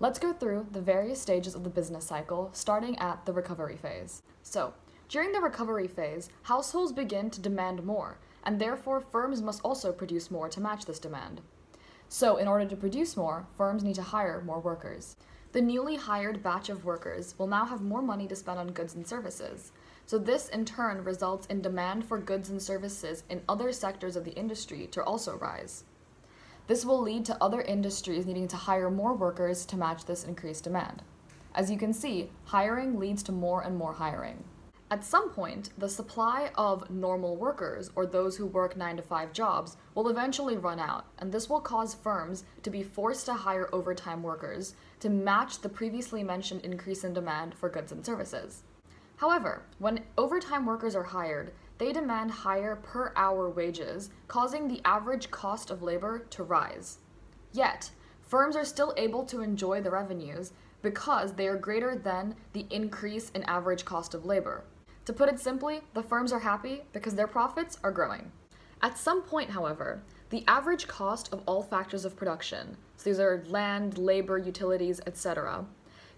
Let's go through the various stages of the business cycle, starting at the recovery phase. So, during the recovery phase, households begin to demand more, and therefore firms must also produce more to match this demand. So, in order to produce more, firms need to hire more workers. The newly hired batch of workers will now have more money to spend on goods and services. So this in turn results in demand for goods and services in other sectors of the industry to also rise. This will lead to other industries needing to hire more workers to match this increased demand. As you can see, hiring leads to more and more hiring. At some point, the supply of normal workers, or those who work 9-to-5 jobs, will eventually run out, and this will cause firms to be forced to hire overtime workers to match the previously mentioned increase in demand for goods and services. However, when overtime workers are hired, they demand higher per-hour wages, causing the average cost of labor to rise. Yet, firms are still able to enjoy the revenues because they are greater than the increase in average cost of labor. To put it simply, the firms are happy because their profits are growing. At some point, however, the average cost of all factors of production, so these are land, labor, utilities, etc.,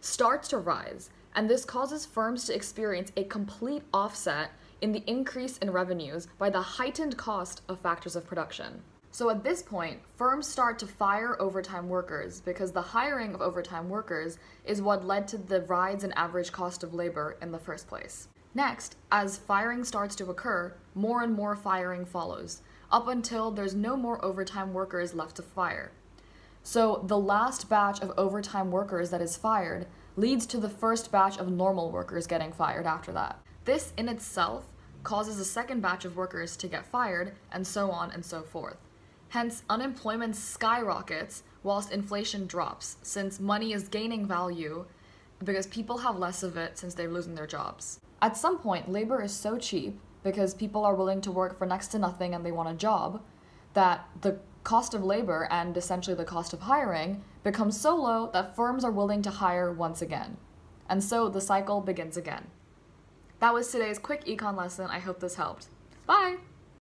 starts to rise, and this causes firms to experience a complete offset in the increase in revenues by the heightened cost of factors of production. So at this point, firms start to fire overtime workers because the hiring of overtime workers is what led to the rise in average cost of labor in the first place. Next, as firing starts to occur, more and more firing follows, up until there's no more overtime workers left to fire. So the last batch of overtime workers that is fired leads to the first batch of normal workers getting fired after that. This in itself causes a second batch of workers to get fired, and so on and so forth. Hence, unemployment skyrockets whilst inflation drops, since money is gaining value because people have less of it since they're losing their jobs. At some point, labor is so cheap because people are willing to work for next to nothing and they want a job, that the cost of labor and essentially the cost of hiring becomes so low that firms are willing to hire once again. And so the cycle begins again. That was today's quick econ lesson. I hope this helped. Bye!